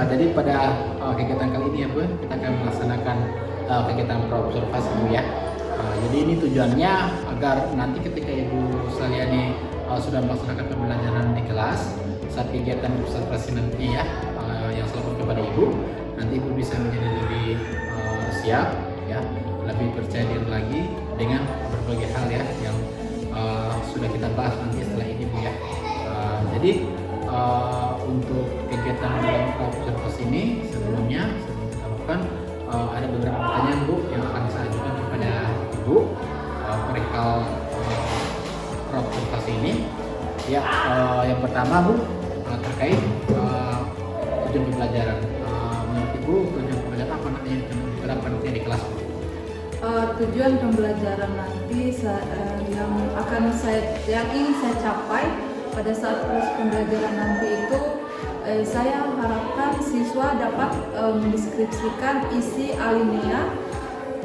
Jadi pada kegiatan kali ini ya Bu, kita akan melaksanakan kegiatan praobservasi Bu ya. Jadi ini tujuannya agar nanti ketika Ibu sekalian sudah melaksanakan pembelajaran di kelas, saat kegiatan observasi nanti ya, yang selalu kepada Ibu, nanti Ibu bisa menjadi lebih siap ya, lebih percaya diri lagi dengan berbagai hal ya yang sudah kita bahas nanti setelah ini Bu ya. Jadi untuk kegiatan dalam observasi ini sebelum kita lakukan ada beberapa pertanyaan Bu yang akan saya ajukan kepada Ibu perihal observasi ini. Ya, yang pertama Bu terkait tujuan pembelajaran. Menurut Ibu tujuan pembelajaran apa nanti yang diterapkan di kelas Bu? Tujuan pembelajaran nanti yang ingin saya capai pada saat proses pembelajaran nanti itu, saya harapkan siswa dapat mendeskripsikan isi alinea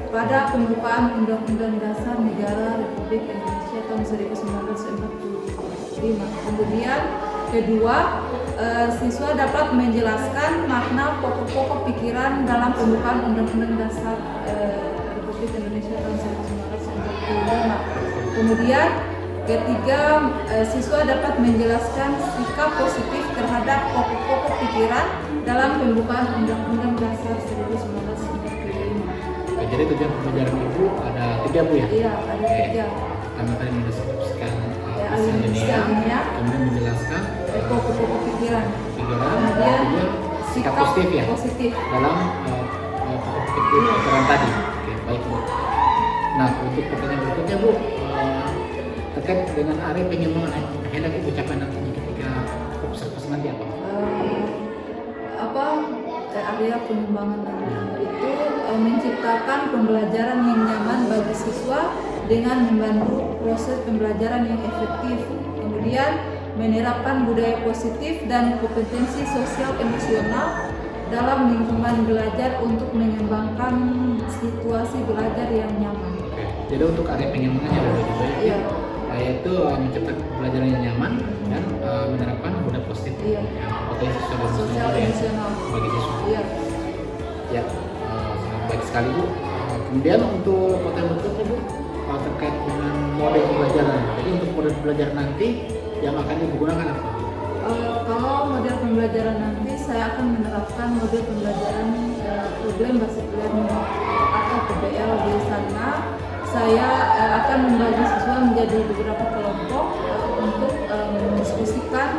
pada pembukaan Undang-Undang Dasar Negara Republik Indonesia tahun 1945. Kemudian kedua, siswa dapat menjelaskan makna pokok-pokok pikiran dalam pembukaan Undang-Undang Dasar Republik Indonesia tahun 1945. Kemudian ketiga, siswa dapat menjelaskan sikap positif terhadap pokok-pokok pikiran dalam pembukaan Undang-Undang Dasar 1945. Jadi tujuan pembelajaran Ibu ada 3 Bu ya? Iya, ada 3. Pertama tadi mendeskripsikan isi alinea, kemudian menjelaskan pokok-pokok pikiran, kemudian sikap positif ya dalam pokok pikiran tadi. Oke, baik Bu. Nah, untuk pertanyaan berikutnya Bu, terkait dengan area pengembangan yang hendak Ibu capai nantinya ketika observasi nanti apa? Area pengembangan itu menciptakan pembelajaran yang nyaman bagi siswa dengan membantu proses pembelajaran yang efektif. Kemudian menerapkan budaya positif dan kompetensi sosial emosional dalam lingkungan belajar untuk mengembangkan situasi belajar yang nyaman. Jadi untuk area pengembangannya ada juga ya, yaitu menciptakan pembelajaran yang nyaman dan menerapkan budaya positif yang potensi sosial emosional bagi siswa. Iya. Ya, sangat baik sekali Bu. Kemudian untuk pertanyaan berikutnya Bu, terkait dengan model pembelajaran. Jadi untuk model pembelajaran nanti yang akan digunakan apa? Kalau model pembelajaran nanti saya akan menerapkan model pembelajaran problem based learning atau PBL. Di sana saya akan membagi siswa menjadi beberapa kelompok untuk mendiskusikan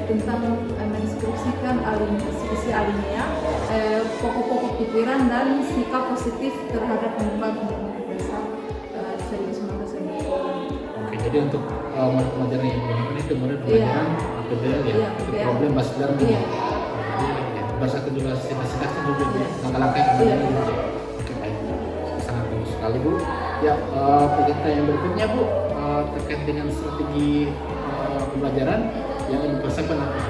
tentang mendeskripsikan isi alinea, pokok-pokok pikiran dan sikap positif terhadap pembukaan Undang-Undang Dasar 1945. Oke, jadi untuk model pembelajaran yang digunakan itu model pembelajaran PBL ya, problem based learning. Iya. Jadi berdasarkan juga intensitasnya juga langkah-langkah yang ada. Oke, baik. Sangat bagus sekali Bu. Ya, kegiatan yang berikutnya Bu terkait dengan strategi pembelajaran yang dipersiapkan apa?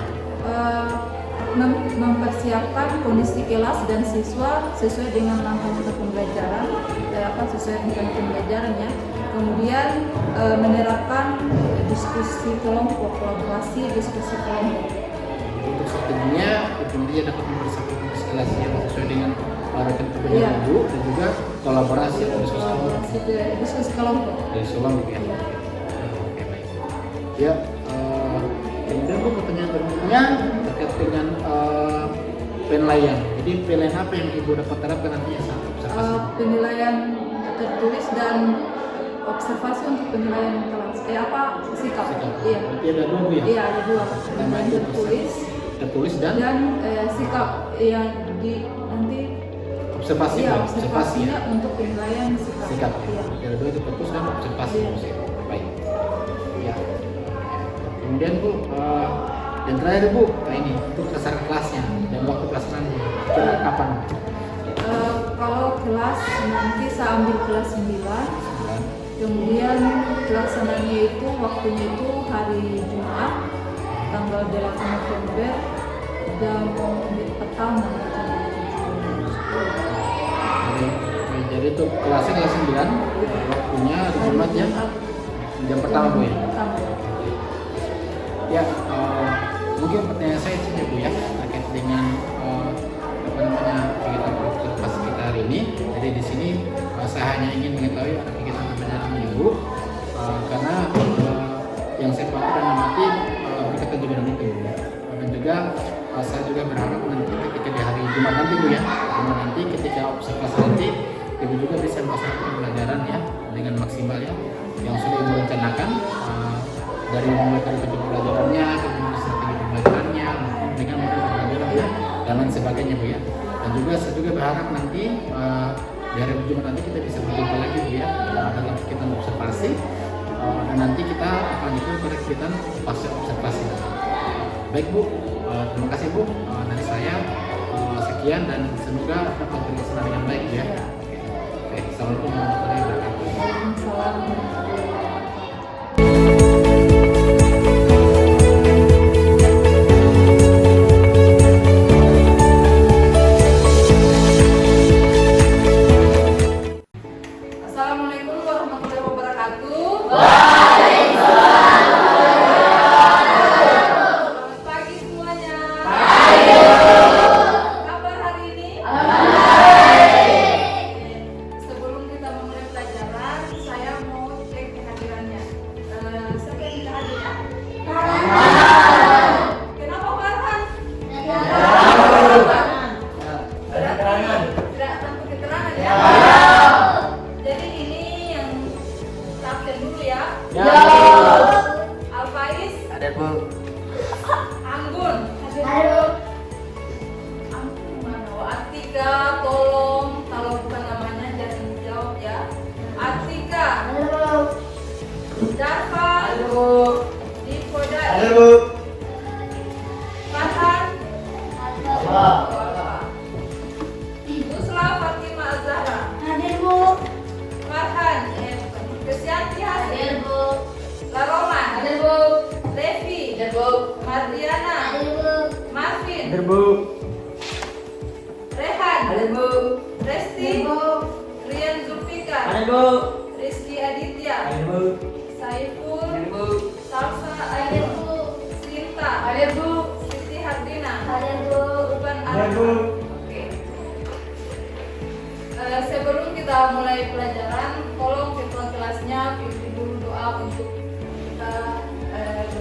Mempersiapkan kondisi kelas dan siswa sesuai dengan langkah-langkah pembelajaran, sesuai dengan pembelajarannya. Kemudian menerapkan diskusi kelompok, kolaborasi diskusi kelompok. Untuk strateginya, dia dapat mempersiapkan kondisi kelasnya sesuai dengan rekan kerja Ibu dan juga kolaborasi atau diskusi kelompok. Diskusi kelompok ya. Oke, baik. Ya. Kemudian Bu, pertanyaan berikutnya terkait dengan penilaian. Jadi penilaian apa yang Ibu dapat terapkan nantinya saat observasi? Penilaian tertulis dan observasi untuk penilaian kelas. Sikap. Iya. Berarti ada 2 Bu ya? Iya, ada 2. Penilaian tertulis dan sikap. Yang nanti observasi. Iya, observasinya untuk penilaian sikap. Iya. Ada 2 itu tertulis dan observasi. Iya. Baik. Ya. Kemudian Bu, yang terakhir Bu, ini untuk sasaran kelasnya dan waktu pelaksanaannya. Kira kapan? Kalau kelas nanti saya ambil kelas 9. Kemudian pelaksanaannya itu waktunya itu hari Jumat tanggal 8 November jam petang. Jadi untuk kelasnya kelas 9, waktunya hari Jumat jam pertama Bu ya. Ya, mungkin pertanyaan saya sih Bu ya terkait dengan berharap nanti ketika di hari Jumat nanti Bu ya, Jumat nanti ketika observasi nanti Ibu juga bisa melaksanakan pembelajaran ya dengan maksimal ya, yang sudah Ibu rencanakan dari mulai dari pembelajarannya, kemudian strategi pembelajarannya, dengan metode pembelajaran ya, dan lain sebagainya Bu ya. Dan juga saya juga berharap nanti di hari Jumat nanti kita bisa berjumpa lagi Bu ya, dalam kegiatan observasi, dan nanti kita akan ikut pada kegiatan pasca observasi. Baik Bu, terima kasih Bu, dari saya sekian dan semoga dapat terlaksana dengan baik ya. Oke, assalamualaikum warahmatullahi wabarakatuh. Waalaikumsalam. Assalamualaikum warahmatullahi wabarakatuh. Selamat pagi semuanya. Kabar hari ini? Sebelum kita memulai pelajaran, saya mau cek kehadirannya. Siapa yang tidak hadir ya? Kenapa Farhan? Tidak tanpa keterangan ya? Jadi ini yang absen dulu ya. Alfaiz, Ada Bu. Anggun, Anggun mana? Oh, Atika, tolong kalau bukan namanya jangan dijawab ya. Atika, Darfa, Dipoda, Farhan, Nusla Fatima Azhara, Farhan, Kesyanti Hasil, Laroman, Levi, Mardiana, Marvin, Rehan, Resti, Rian Zulfikar, Rizky Aditya, Saiful, Salsa Ayu, Sinta, Siti Hardina, Ruben Arfan. Oke. Sebelum kita mulai pelajaran, tolong ketua kelasnya pimpin dulu doa untuk kita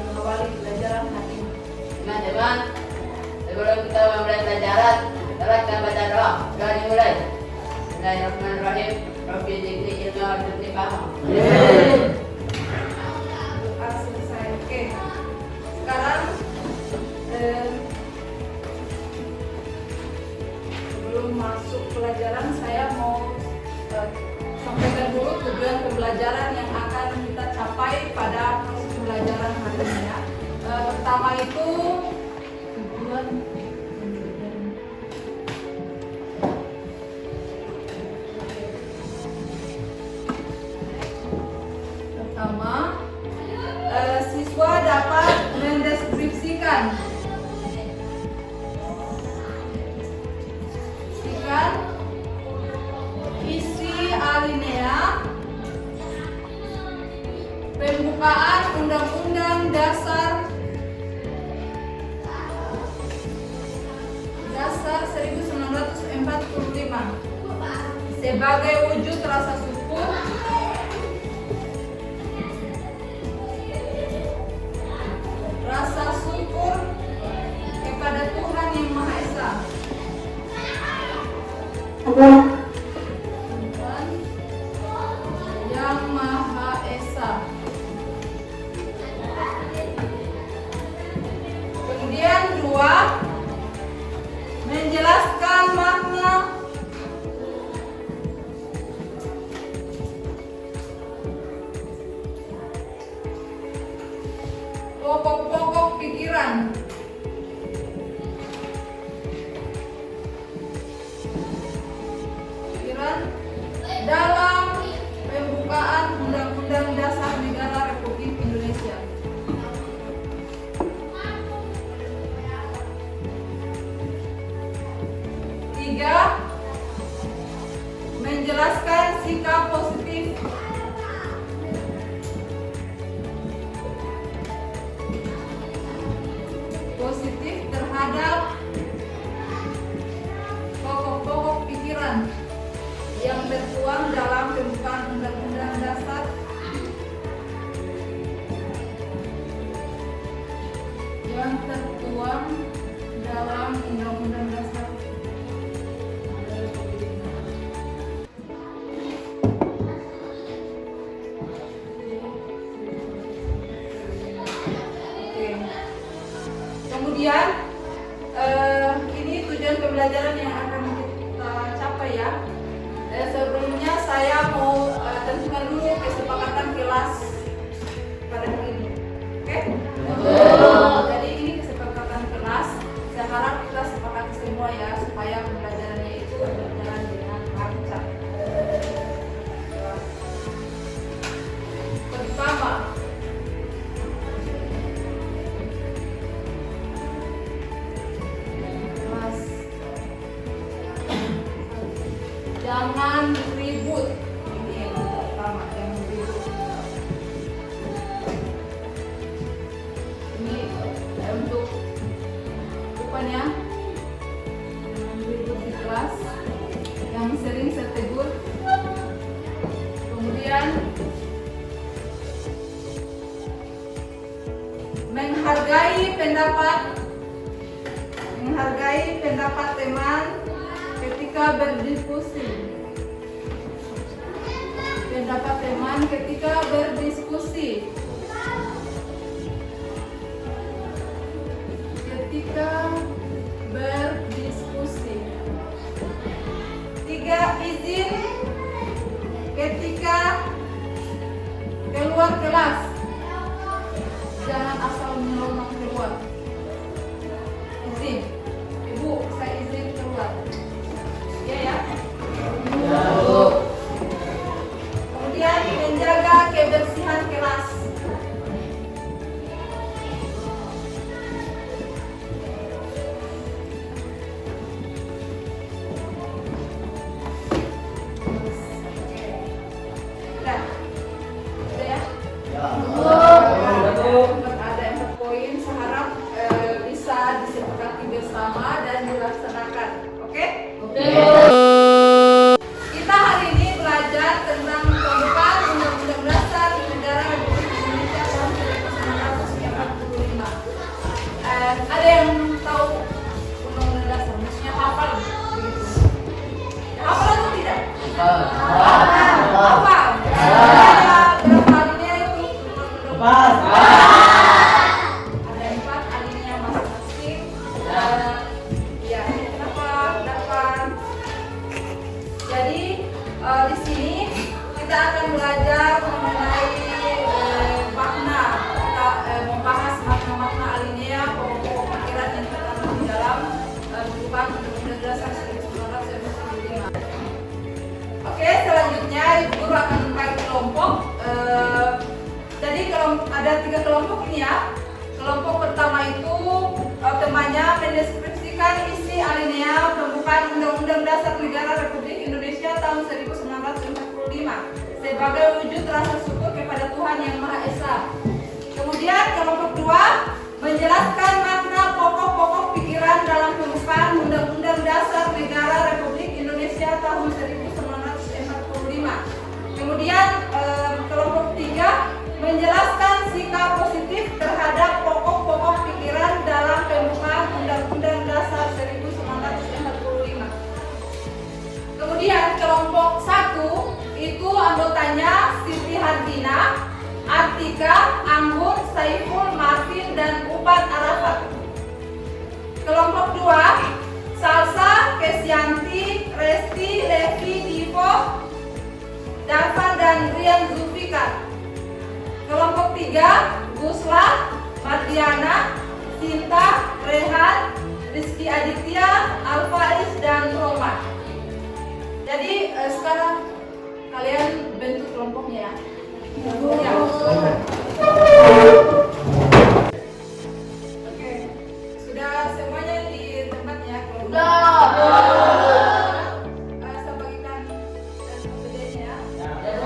mengawali pelajaran hari ini. Teman-teman, sebelum kita memulai pelajaran, kita baca doa. Doa dimulai. Bismillahirrahmanirrahim. Rabbi zidni ilma warzuqni fahma. Doa selesai. Oke. Sekarang sebelum masuk pelajaran saya mau sampaikan dulu tujuan pembelajaran yang akan kita capai pada proses pembelajaran hari ini ya. Pertama itu tujuan pertama, siswa dapat mendeskripsikan isi alinea pembukaan Undang-Undang Dasar 1945 sebagai wujud rasa syukur kepada Tuhan Yang Maha Esa. Tuhan Yang Maha Esa. Kemudian dua, menjelaskan makna pokok-pokok pikiran dalam pembukaan Undang-Undang Dasar Negara Republik Indonesia. Tiga, menjelaskan sikap positif terhadap pokok-pokok pikiran yang tertuang dalam pembukaan Undang-Undang Dasar Undang-Undang tujuan pembelajaran yang akan kita capai ya. Sebelumnya saya mau tentukan dulu kesepakatan kelas pada hari ini. Oke? Jadi ini kesepakatan kelas. Saya harap kita sepakati semua ya supaya pembelajarannya itu berjalan dengan lancar. Pertama, kelas jangan ribut. Ini yang pertama, jangan ribut. Ini untuk rupanya jangan ribut di kelas. Yang sering saya tegur. Kemudian menghargai pendapat teman ketika berdiskusi. Pendapat teman ketika berdiskusi. Tiga, izin ketika keluar kelas. Jangan asal nyelonong keluar. Izin, ibu, saya izin keluar. Iya ya? Kemudian menjaga kebersihan kelas. Ada 4 poin, saya harap bisa disepakati bersama dan dilaksanakan. Oke? Kita hari ini belajar tentang pembukaan Undang-Undang Dasar Negara Republik Indonesia tahun 1945. Ada yang tahu Undang-Undang Dasar? Maksudnya hafal begitu? Hafal atau tidak? Hafal. Berapa alinea itu? Ada 4 alinea masing-masing. Ya, kenapa 8? Jadi di sini kita akan belajar mengenai makna. Kita membahas makna-makna alinea, pokok-pokok pikiran yang terkandung di dalam perubahan Undang-Undang Dasar 1945. Oke, selanjutnya Ibu Guru akan membagi kelompok. Jadi ada 3 kelompok ini ya. Kelompok pertama itu temanya mendeskripsikan isi alinea pembukaan Undang-Undang Dasar Negara Republik Indonesia tahun 1945 sebagai wujud rasa syukur kepada Tuhan Yang Maha Esa. Kemudian kelompok 2 menjelaskan makna pokok-pokok pikiran dalam pembukaan Undang-Undang Dasar Negara Republik Indonesia tahun 1945. Kemudian kelompok 3 menjelaskan sikap positif terhadap pokok-pokok pikiran dalam pembukaan Undang-Undang Dasar 1945. Kemudian kelompok 1 itu anggotanya Siti Hardina, Artika, Anggun, Saiful, Marvin, dan Ubat Arafat. Kelompok 2 Salsa, Kesyanti, Resti, Levi, Divo, Davan, dan Rian Zulfikar. Kelompok 3 Gusla, Mardiana, Sinta, Rehan, Rizky Aditya, Alfaiz, dan Roman. Jadi sekarang kalian bentuk kelompoknya ya. Ya, silakan. Oke, sudah semuanya di tempatnya kelompok. Saya bagikan bedanya ya.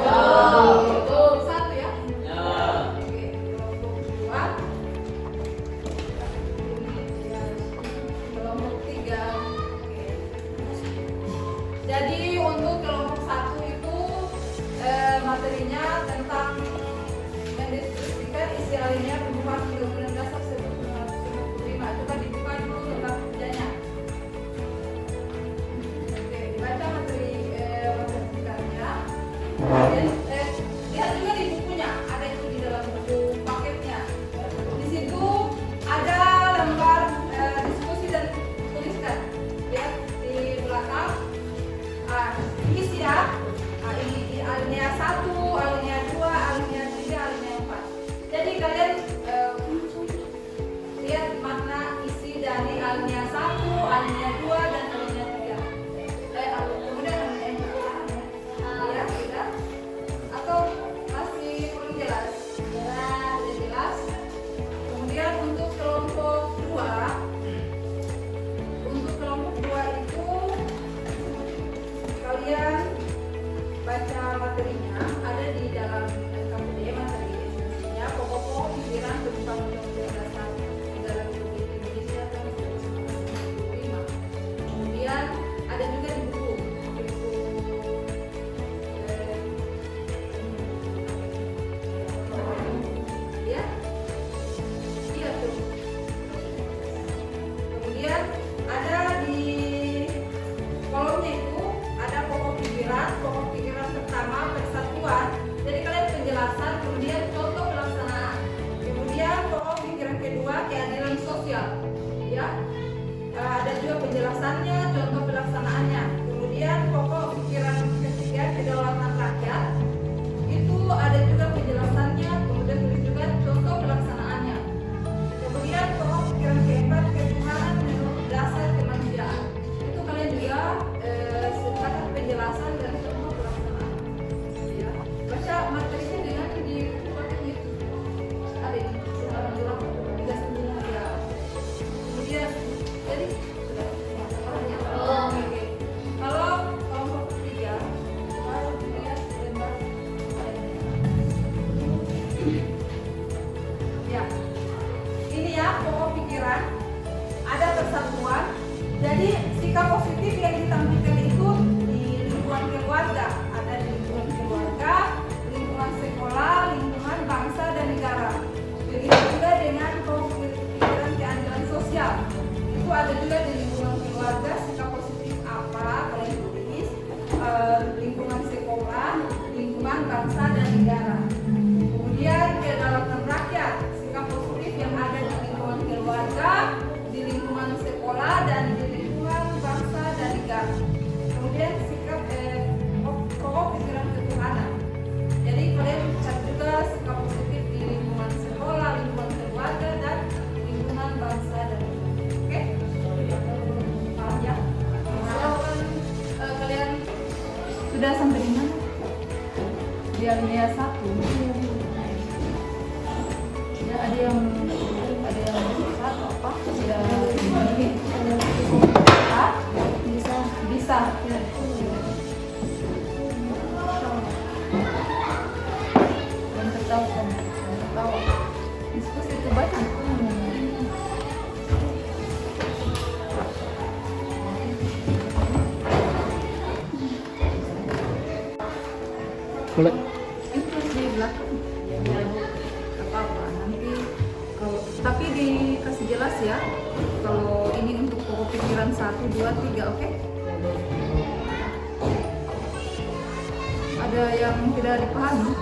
Kelompok 1 ya. Oke, kelompok 2. Kelompok 3. Oke. Jadi untuk kelompok 1 itu materinya tentang mendeskripsikan isi alinea pembukaan Undang-Undang Dasar 1945. Coba dibuka dulu tentang kerjanya. Oke, dibaca materi materinya. Lihat juga di bukunya, ada itu di dalam buku paketnya. Di situ ada lembar diskusi dan tuliskan. Ya, alinea 2 dan alinea 3. Kemudian alinea 4 ya, sudah? Atau masih belum jelas? Sudah jelas. Kemudian untuk kelompok 2 itu kalian baca materinya ada di dalam KPD materi esensinya, pokok-pokok pikiran tentang Undang-Undang Dasar Negara Republik Indonesia tahun 1945. Kemudian ada juga di buku ya, iya tuh. Kemudian ada di kolomnya itu ada pokok pikiran pertama persatuan. Jadi kalian penjelasan, kemudian contoh pelaksanaan. Kemudian pokok pikiran kedua keadilan sosial. Ya, ada juga penjelasannya, contoh pelaksanaannya. Kemudian pokok pikiran ketiga kedaulatan rakyat. Itu ada juga penjelasannya, kemudian tulis juga contoh pelaksanaannya. Kemudian pokok pikiran keempat ketuhanan menurut dasar kemanusiaan. Itu kalian juga sertakan penjelasan dan contoh pelaksanaan. Ya, baca materinya dengan di pakai itu. Ada ini sekarang bilang 39 ya. Kemudian jadi sudah oke. Kalau kelompok ketiga baru dilihat lembar ya. Ini ya pokok pikiran, ada persatuan. Jadi sikap positif yang ditampilkan itu di lingkungan keluarga, ada di lingkungan keluarga, lingkungan sekolah, lingkungan bangsa dan negara. Begitu juga dengan pokok pikiran keadilan sosial. Itu ada juga di lingkungan keluarga, sikap positif apa kalian tulis, lingkungan sekolah, lingkungan bangsa dan negara. Kemudian kedaulatan rakyat, sikap positif yang ada di lingkungan keluarga, di lingkungan sekolah dan di lingkungan bangsa dan negara. Kemudian sikap pokok pikiran ketuhanan. Jadi kalian cari juga sikap positif di lingkungan sekolah, lingkungan keluarga dan lingkungan bangsa dan negara. Oke? Paham ya? Silakan kalian sudah sampai di mana? Di alinea 1. Ya, ada yang satu apa? Ya, ini bisa. Dan ketawa. Diskusi itu baca. Mulai. Itu di belakang. Apa-apa nanti kalau tapi dikasih jelas ya. Kalau ini untuk pokok pikiran 1, 2, 3, oke? Ada yang tidak dipahami?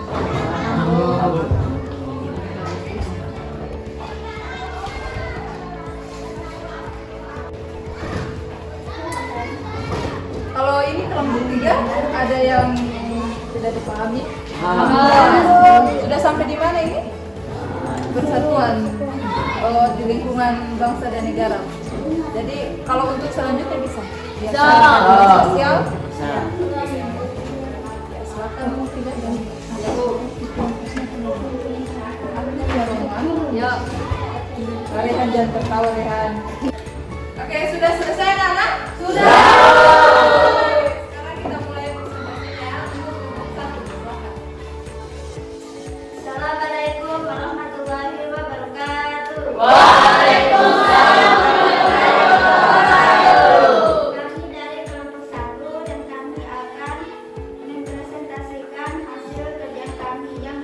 Kalau ini kelompok 3 ada yang tidak dipahami? Sudah sampai di mana ini? Persatuan di lingkungan bangsa dan negara. Jadi kalau untuk selanjutnya bisa. Sosial. Ya, silakan tidak dan ya. Kalian jangan tertawa Rehan. Oke, sudah selesai anak? Sudah. Sekarang kita mulai presentasinya untuk kelompok 1. Silakan. Assalamualaikum warahmatullahi wabarakatuh. Waalaikumsalam Kami dari kelompok 1 dan kami akan mempresentasikan hasil kerja kami yang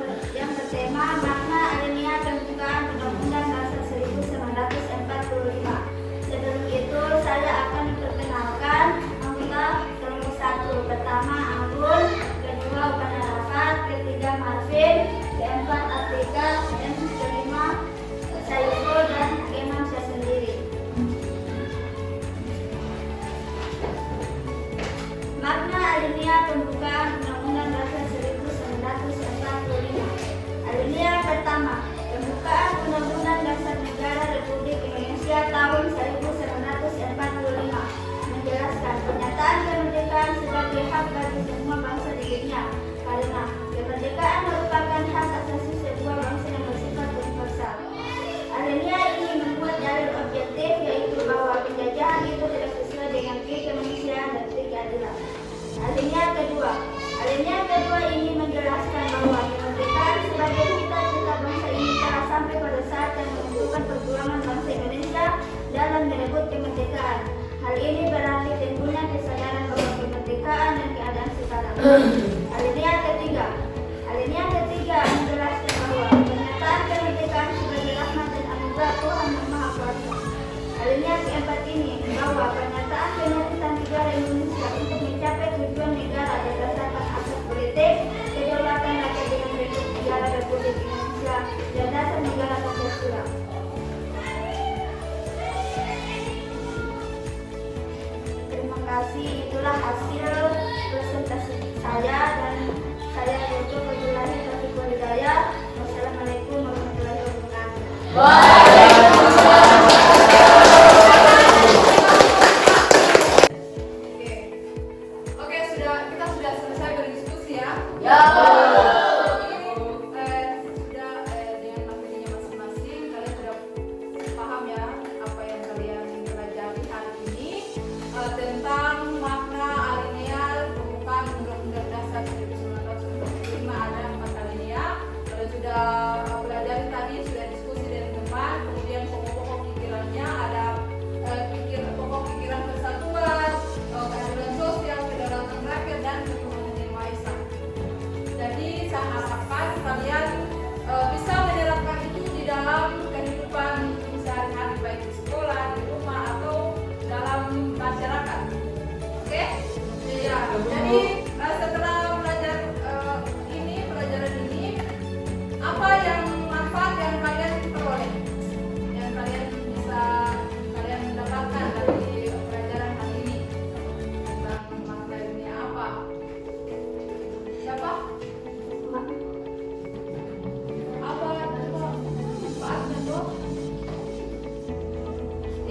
bertema makna alinea pembukaan Undang-Undang Dasar 1945. Sebelum itu saya akan memperkenalkan anggota kelompok 1. Pertama Anggun, kedua Upana Rafat, ketiga Marvin, keempat Atika, yang kelima Sayuful dan keenam saya sendiri. Makna alinea pembukaan Undang-Undang Dasar 1945. Alinea pertama, pembukaan Undang-Undang Dasar Negara Republik Indonesia tahun 1945 kasih. Itulah hasil presentasi saya dan saya Yogo Fadlullahi Taufiq Walhidayah. Wassalamualaikum warahmatullahi wabarakatuh. Oke, kita sudah selesai berdiskusi ya. Ya. Sudah dengan materinya masing-masing, kalian sudah paham ya apa yang kalian pelajari hari ini tentang makna alinea pembukaan Undang-Undang Dasar 1945. Ada 4 alinea. Kalian sudah pelajari tadi, sudah diskusi dengan teman, kemudian pokok-pokok pikirannya ada pokok pikiran persatuan, keadilan sosial, kedaulatan rakyat, dan ketuhanan yang Maha Esa. Jadi saya harapkan kalian bisa menerapkan itu di dalam kehidupan sehari-hari, baik di sekolah, di rumah, atau dalam masyarakat. Oke? Ya. Jadi setelah belajar pelajaran ini, apa yang manfaat yang kalian peroleh, yang kalian bisa kalian dapatkan dari pelajaran hari ini tentang makna ini apa? Siapa? Apa manfaatnya tuh?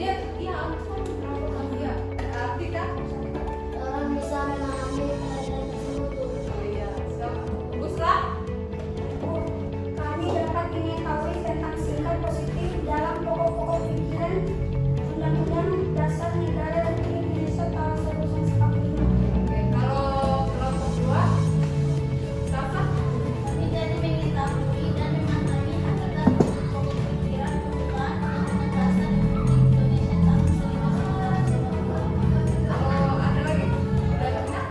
Iya, ampun, kenapa dia? Arti kan? Orang bisa memahami pelajaran tersebut. Oh iya, baguslah. Kami dapat mengetahui tentang sikap positif dalam pokok-pokok pikiran Undang-Undang Dasar Negara Republik Indonesia tahun 1945. Oke, kalau kelompok 2, siapa? Kami jadi mengetahui dan memahami hakikat pokok pikiran pembukaan Undang-Undang Dasar Republik Indonesia tahun 1945. Kalau ada lagi? Sudah ingat?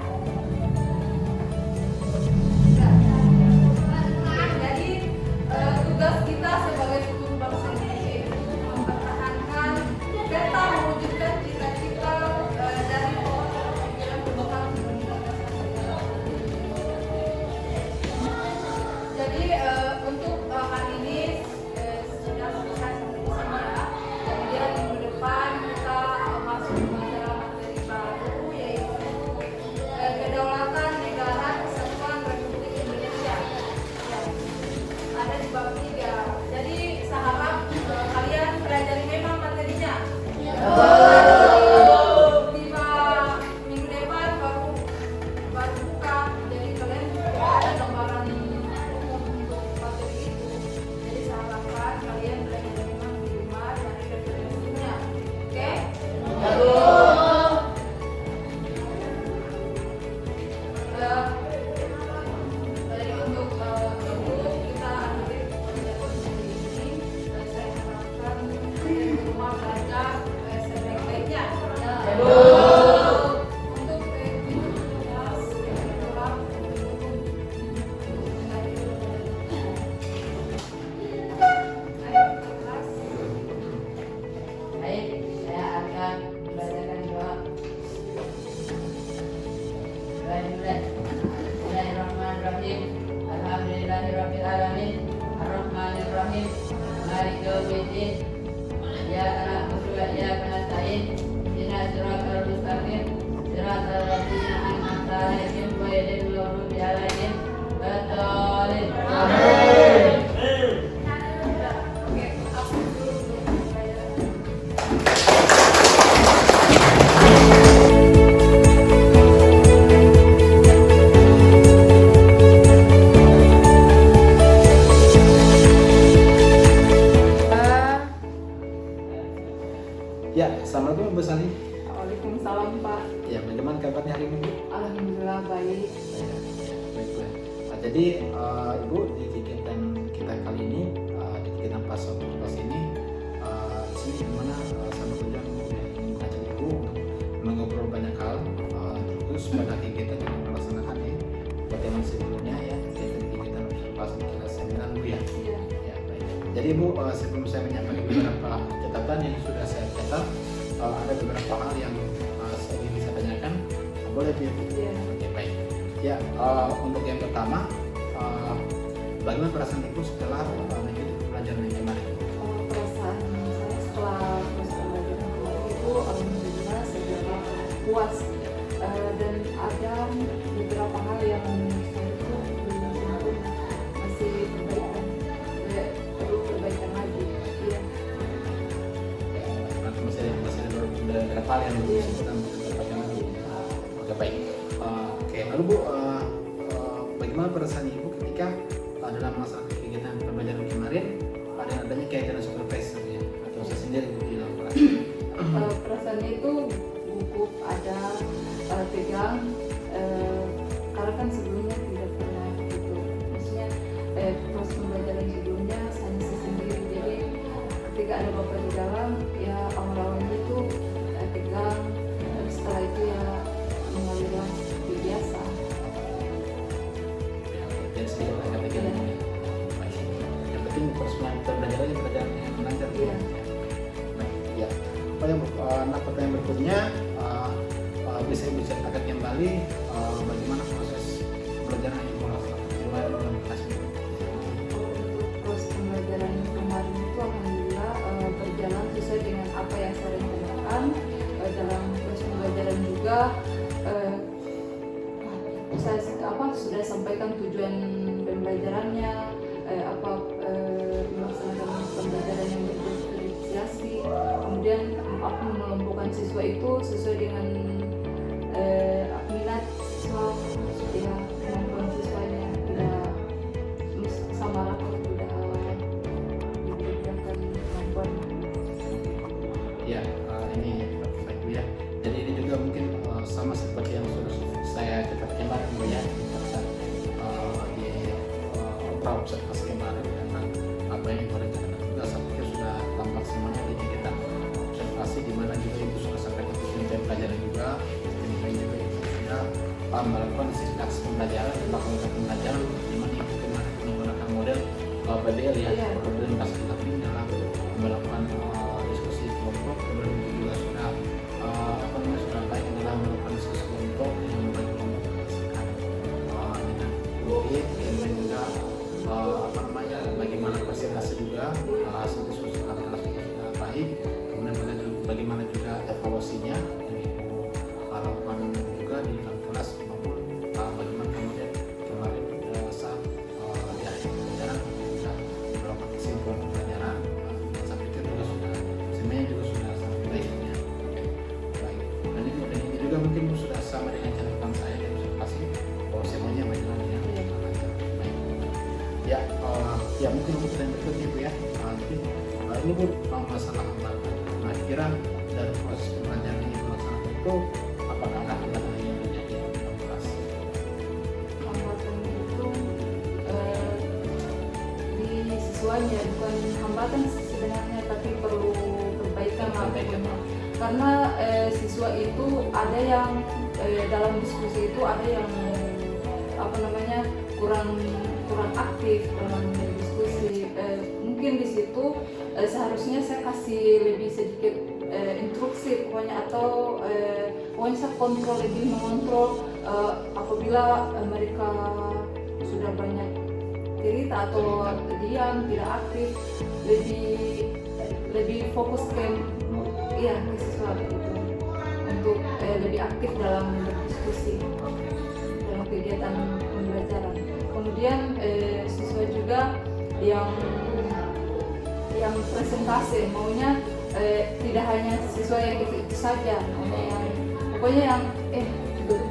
Jadi tugas kita sebagai suku bangsa Indonesia itu mempertahankan serta mewujudkan cita-cita dari pokok-pokok pikiran pembukaan Undang-Undang Dasar. Jadi untuk hari ini sudah selesai sampai di sini ya. Kemudian minggu depan kita masuk pada materi baru, yaitu kedaulatan negara kesatuan Republik Indonesia. Ya. Ada di bab 3. Jadi saya harap kalian pelajari memang materinya. Tiba minggu depan baru buka. Jadi kalian ada gambaran umum untuk materi itu. Jadi saya harapkan kalian belajar memang di rumah dari referensinya. Oke? Jadi untuk itu kita akhiri pelajaran hari ini, dan saya harapkan di rumah belajar sebaik-baiknya. Untuk kelas Baik, saya akan membacakan doa. Bismillahirrahmanirrahim. Alhamdulillahirabbil alamin. Arrahmanirrahim. Maliki yaumiddin. Iyyaka na'budu wa iyyaka nasta'in. Ihdinas siratal mustaqim. Siratal ladzina an'amta 'alaihim ghairil maghdubi 'alaihim waladdallin. Amin. Oke, aku dulu pelajaran. Ya, assalamualaikum Ibu Sani. Waalaikumsalam Pak. Ya, bagaimana kabarnya hari ini? Bu? Alhamdulillah baik. Baiklah. Jadi Ibu di kegiatan kita kali ini di kegiatan pas ini di sini dimana sama tujuan yang mengajak Ibu untuk mengobrol banyak hal terus pada kegiatan yang melaksanakan di pertemuan sebelumnya ya kegiatan observasi kelas 9 Bu ya. Iya. Ya, baik. Jadi Ibu sebelum saya menyampaikan beberapa catatan yang sudah saya catat ada beberapa hal yang saya ingin bisa tanyakan. Boleh Bu? Iya. Oke, baik. Ya, untuk yang pertama, bagaimana perasaan Ibu setelah mengikuti pelajaran yang kemarin? Perasaan saya setelah pelajaran kemarin itu alhamdulillah segera puas. dan ada beberapa hal yang saya itu belum sempurna, masih perbaikan, perlu perbaikan lagi. Iya. Nanti masih ada beberapa hal yang belum disebutkan perbaikan lagi. Oke, baik. Oke, lalu Bu, bagaimana perasaan Ibu ketika dalam melaksanakan kegiatan pembelajaran kemarin ada adanya kaitan supervisor ya, atau saya sendiri di dalam kelas? Perasaannya itu gugup, ada tegang, karena kan sebelumnya tidak pernah gitu, maksudnya proses pembelajaran sebelumnya saya sendiri, jadi ketika ada bapak di dalam ya awal-awalnya itu tegang, tapi setelah itu ya mengalir seperti biasa. Dan sedikit agak tegang Iya. ya. Baik. Yang penting proses pembelajarannya berjalan dengan lancar. Iya. Baik, ya. Oh ya Bu, nah pertanyaan berikutnya bisa Ibu ceritakan kembali bagaimana proses pembelajaran yang Ibu lakukan kemarin dalam kelas ini? Untuk proses pembelajaran kemarin itu alhamdulillah berjalan sesuai dengan apa yang saya rencanakan. Dalam proses pembelajaran juga saya sudah sampaikan tujuan pembelajarannya, melaksanakan pembelajaran yang berdifferensiasi, kemudian aku mengelompokkan siswa itu sesuai dengan minat siswa, ya kemampuan siswanya, tidak sama rata, tidak diberikan kemampuan. Ya, ini baik Bu ya. Jadi ini juga mungkin sama seperti yang sudah saya catat kemarin Bu ya, pada di observasi kemarin, karena apa yang Ibu rencanakan juga sepertinya sudah tampak semuanya di kita observasi, di mana juga Ibu sudah sampaikan tujuan pelajaran juga, dan juga Ibu sudah melakukan sistematis pembelajaran dan melakukan pembelajaran di mana Ibu kemarin menggunakan model PBL ya, komunitas tetapi dalam melakukan diskusi kelompok, kemudian juga sudah sudah baik dalam melakukan diskusi kelompok yang membagi kelompok berdasarkan dengan murid, kemudian juga bagaimana presentasi juga hasil diskusi kelas itu sudah baik, kemudian bagaimana juga evaluasinya yang Ibu lakukan juga di dalam kelas maupun bagaimana kemudian kemarin saat di akhir pembelajaran sudah melakukan kesimpulan pembelajaran. Saya pikir juga sudah semuanya juga sudah sangat baik ya. Baik. Dan ini juga mungkin sudah sama dengan catatan saya yang sudah kasih bahwa semuanya berjalan dengan lancar. Baik. Ya, ya mungkin untuk yang berikutnya Bu ya. Nanti ini Bu masalah hambatan. Nah, kira dari proses pembelajaran ini melaksanakan itu apakah ada hambatan yang terjadi dalam kelas? Hambatan itu di siswanya, bukan hambatan sebenarnya, tapi perlu perbaikan lah pokoknya. Karena siswa itu ada yang dalam diskusi itu ada yang kurang aktif dalam diskusi. Mungkin di situ seharusnya saya kasih lebih sedikit instruksi pokoknya, atau pokoknya saya lebih mengontrol apabila mereka sudah banyak cerita atau diam tidak aktif, lebih fokus ke siswa itu untuk lebih aktif dalam berdiskusi dalam kegiatan pembelajaran. Kemudian siswa juga yang presentasi maunya tidak hanya siswa yang itu saja, maunya yang pokoknya yang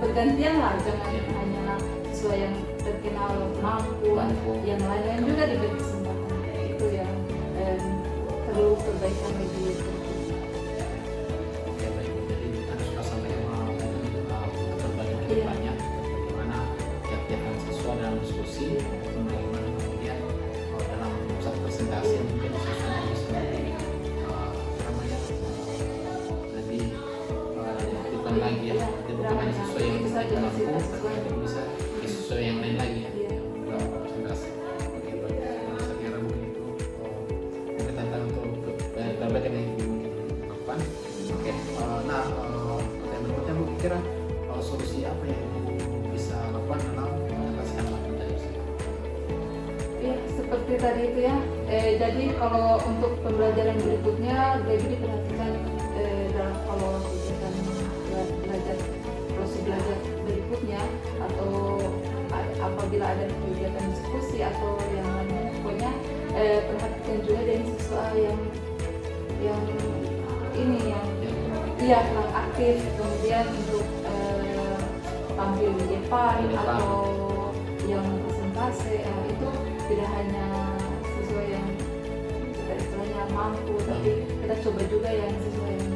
bergantian lah, jangan hanya siswa yang terkenal mampu, yang lain-lain juga diberi kesempatan. Itu yang perlu perbaikan lebih. Oke, baik. Jadi kita sudah sampai perbaikan kedepannya, bagaimana kegiatan siswa dalam diskusi, bagaimana kemudian dalam pusat presentasi mungkin siswa bisa lebih aktifkan lagi ya, bukan hanya siswa yang mampu, tapi bisa siswa yang lain lagi ya dalam presentasi. Oke, baik. Saya kira mungkin itu mungkin tantangan untuk perbaikan yang mungkin lakukan. Oke, nah yang berikutnya Bu kira solusi apa yang Ibu bisa lakukan dalam mengatasi hambatan tadi? Ya, seperti tadi itu ya. Jadi kalau untuk pembelajaran berikutnya lebih diperhatikan dalam kalau kegiatan belajar, proses belajar atau yang lainnya. Pokoknya perhatikan juga dengan siswa yang ini yang iya kurang aktif, kemudian untuk tampil di depan atau yang presentasi itu tidak hanya siswa yang kita istilahnya mampu, tapi kita coba juga yang siswa yang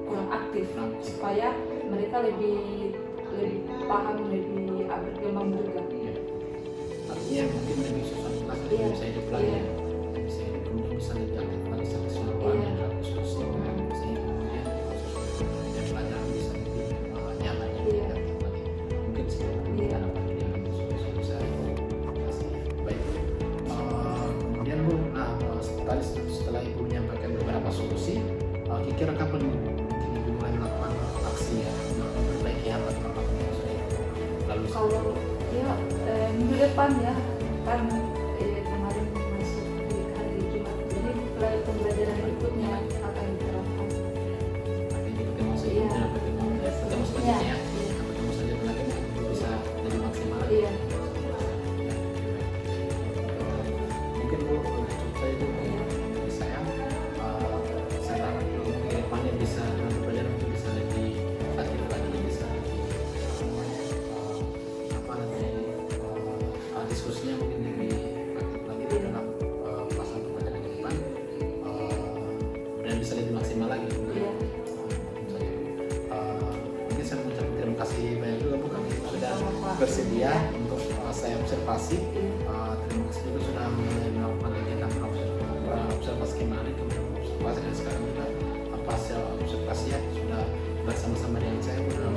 kurang aktif supaya mereka lebih paham, lebih berkembang juga. Artinya mungkin lebih susah kelas Iya. bisa hidup lagi ya, bisa hidup kemudian bisa lebih aktif lagi secara keseluruhan Iya. dan khusus sehingga kemudian dia belajar bisa lebih nyaman ya, Iya. aktif lagi. Mungkin seperti itu Iya. harapan dia solusi bisa kasih. Baik. Kemudian Bu, tadi setelah Ibu menyampaikan beberapa solusi, kira-kira kapan mungkin Ibu mulai melakukan aksi ya untuk memperbaiki hambatan yang sudah lalu? Kalau ya minggu depan ya kan kemarin masuk di hari Jumat, jadi mulai pembelajaran berikutnya akan diterapkan. Artinya kita masuk Iya. ketemu selanjutnya ya. Ketemu selanjutnya lagi bisa lebih maksimal lagi. Iya. Mungkin Bu, cukup saya itu dari saya. Saya harap mungkin ke depannya bisa dengan pembelajaran itu bisa lebih aktif lagi, bisa lebih apa namanya diskusinya mungkin lebih aktif lagi di dalam pelaksanaan pembelajaran ke depan dan bisa lebih maksimal lagi. Iya. Mungkin saya mengucapkan terima kasih banyak juga Bu kami sudah Sama-sama. bersedia untuk saya observasi. Iya. Terima kasih juga sudah melakukan kegiatan observasi kemarin, kemudian observasi dan sekarang juga hasil observasi ya sudah bersama-sama dengan saya dalam